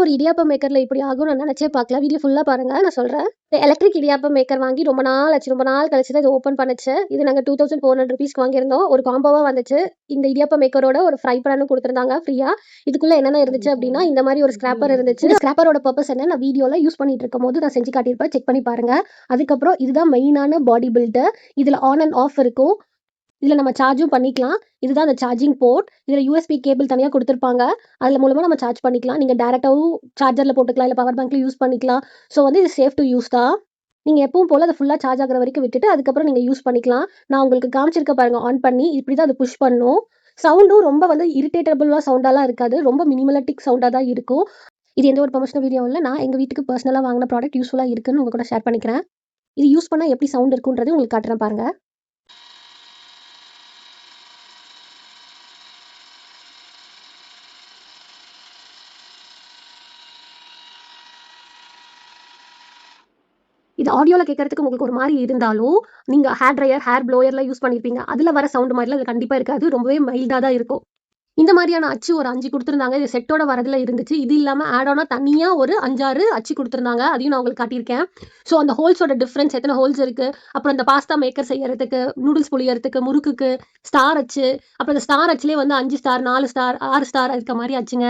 ஒரு இடியாப்பம் மேக்கர்ல இப்படி ஆகும் நான் நினைச்சே பார்க்கல. வீடியோ ஃபுல்லா பாருங்க, நான் சொல்றேன். இந்த எலக்ட்ரிக் இடியாப்பம் மேக்கர் வாங்கி ரொம்ப நாள் ஆச்சு. ரொம்ப நாள் கழிச்சு தான் இது ஓப்பன் பண்ணுச்சு. இது நாங்க 2400 ரூபீஸ்க்கு வாங்கியிருந்தோம். ஒரு காம்போவா வந்துச்சு. இந்த இடியாப்பம் மேக்கரோட ஒரு ஃப்ரை பேனும் கொடுத்துருந்தாங்க ஃப்ரீயா. இதுக்குள்ள என்னென்ன இருந்துச்சு அப்படின்னா, இந்த மாதிரி ஒரு ஸ்கிராப்பர் இருந்துச்சு. இந்த ஸ்கிராப்பரோட பர்பஸ் என்ன நான் வீடியோல யூஸ் பண்ணிட்டு இருக்கும் போது நான் செஞ்சு காட்டியிருப்பேன், செக் பண்ணி பாருங்க. அதுக்கப்புறம் இதுதான் மெயினான பாடி பில்டர். இதுல ஆன் அண்ட் ஆஃப் இருக்கும். இதில் நம்ம சார்ஜும் பண்ணிக்கலாம். இதுதான் அந்த சார்ஜிங் போர்ட். இதில் யூஎஸ்பி கேபிள் தனியாக கொடுத்துருப்பாங்க. அதில் மூலமாக நம்ம சார்ஜ் பண்ணிக்கலாம். நீங்கள் டேரெக்டாகவும் சார்ஜரில் போட்டுக்கலாம், இல்லை பவர் பேங்க்ல யூஸ் பண்ணிக்கலாம். ஸோ வந்து இது சேஃப் டு யூஸ் தான். நீங்கள் எப்பவும் போல் அதை ஃபுல்லாக சார்ஜ் ஆகிற வரைக்கும் விட்டுட்டு அதுக்கப்புறம் நீங்கள் யூஸ் பண்ணிக்கலாம். நான் உங்களுக்கு காமிச்சிருக்க பாருங்கள், ஆன் பண்ணி இப்படி தான் அதை புஷ் பண்ணும். சவுண்டும் ரொம்ப வந்து இரிட்டேட்டபுளாக சவுண்டாலாம் இருக்காது. ரொம்ப மினிமலிட்டிக் சவுண்டாக தான் இருக்கும். இது எந்த ஒரு ப்ரொமோஷனல் வீடியோ இல்லை. நான் எங்கள் வீட்டுக்கு பர்சனலாக வாங்கின ப்ராடக்ட் யூஸ்ஃபுல்லாக இருக்குன்னு உங்கள் கூட ஷேர் பண்ணிக்கிறேன். இது யூஸ் பண்ணால் எப்படி சவுண்ட் இருக்குன்றது உங்களுக்கு காட்டுறேன் பாருங்கள். இது ஆடியோவில் கேட்கறதுக்கு உங்களுக்கு ஒரு மாதிரி இருந்தாலும், நீங்கள் ஹேர் ட்ரையர், ஹேர் ப்ளோயர்லாம் யூஸ் பண்ணியிருப்பீங்க. அதில் வர சவுண்ட் மாதிரிலாம் இது கண்டிப்பாக இருக்காது. ரொம்பவே மைல்டாக தான் இருக்கும். இந்த மாதிரியான அச்சு ஒரு 5 கொடுத்துருந்தாங்க. இது செட்டோட வரதுல இருந்துச்சு. இது இல்லாமல் ஆட் ஆனா தனியாக ஒரு 5-6 அச்சு கொடுத்துருந்தாங்க. அதையும் நான் உங்களுக்கு காட்டியிருக்கேன். ஸோ அந்த ஹோல்ஸோட டிஃப்ரென்ஸ், எத்தனை ஹோல்ஸ் இருக்குது, அப்புறம் இந்த பாஸ்தா மேக்கர் செய்யறதுக்கு, நூடுல்ஸ் புளியறதுக்கு, முறுக்குக்கு ஸ்டார் அச்சு, அப்புறம் இந்த ஸ்டார் அச்சுலேயே வந்து 5 ஸ்டார், 4 ஸ்டார், 6 ஸ்டார் இருக்க மாதிரி அச்சுங்க.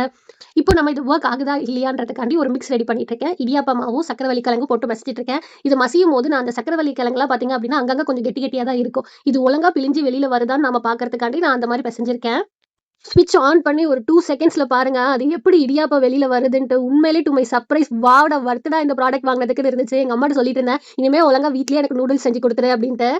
இப்போ நம்ம இது ஒர்க் ஆகுதா இல்லையான்றதுக்காண்டி ஒரு மிக்ஸ் ரெடி பண்ணிட்டு இருக்கேன். இடியாப்பமாவும் சக்கரவள்ளி கிழங்கு போட்டு மசிச்சிட்டு இருக்கேன். இது மசியும் போது நான் அந்த சக்கரவள்ளி கிழங்குலாம் பார்த்தீங்க அப்படின்னா அங்கங்கே கொஞ்சம் கெட்டி கெட்டியாக தான் இருக்கும். இது ஒழுங்கா பிழிஞ்சு வெளியில் வருதான்னு நம்ம பார்க்கறதுக்காண்டி நான் அந்த மாதிரி பிசைஞ்சிருக்கேன். ஸ்விட்ச் ஆன் பண்ணி ஒரு 2 செகண்ட்ஸ்ல பாருங்க, அது எப்படி இடியாப்பம் வெளியில வருதுன்ட்டு. உண்மையிலே டு மை சர்ப்ரைஸ், வாவ்டா வர்த்துடா இந்த ப்ராடக்ட் வாங்கினதுக்குன்னு இருந்துச்சு. எங்க அம்மாட்ட சொல்லிட்டு இருந்தேன், இனிமே ஒழுங்கா வீட்லயே எனக்கு நூடுல்ஸ் செஞ்சு கொடுத்துரு அப்படின்ட்டு.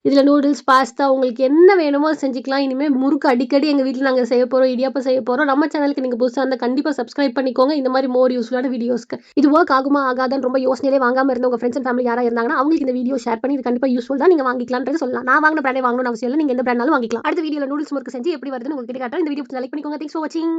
இதுல நூடுல்ஸ், பாஸ்தா உங்களுக்கு என்ன வேணுமோ செஞ்சுக்கலாம். இனிமே முறுக்கு அடிக்கடி எங்க வீட்டில் நாங்கள் செய்ய போறோம், இடியாப்பம் செய்ய போறோம். நம்ம சேனலுக்கு நீங்க புதுசாக இருந்தால் கண்டிப்பா சப்ஸ்கிரைப் பண்ணிக்கோங்க. இந்த மாதிரி மோர் யூஸ்ஃபுல்லான வீடியோஸ்க்கு. இது ஒர்க் ஆகுமா ஆகாதான்னு ரொம்ப யோசனையிலே வாங்காம இருந்த உங்க ஃப்ரெண்ட்ஸ் அண்ட் ஃபேமிலி யாரா இருந்தாங்கன்னா அவங்களுக்கு இந்த வீடியோ ஷேர் பண்ணி இது கண்டிப்பா யூஸ்ஃபுல் தான், நீங்க வாங்கிக்கலாம்னு சொல்லலாம். நான் வாங்கின பிராண்டே வாங்கணும்னு அவசியம் இல்லை. நீங்க எந்த பிராண்டாலும் வாங்கிக்கலாம். அடுத்த வீடியோல நூடுல்ஸ் முறுக்கு செஞ்சு எப்படி வருதுன்னு உங்களுக்கு காட்டுறேன். இந்த வீடியோ லைக் பண்ணிக்கோங்க. தேங்க்ஸ் ஃபார் வாட்சிங்.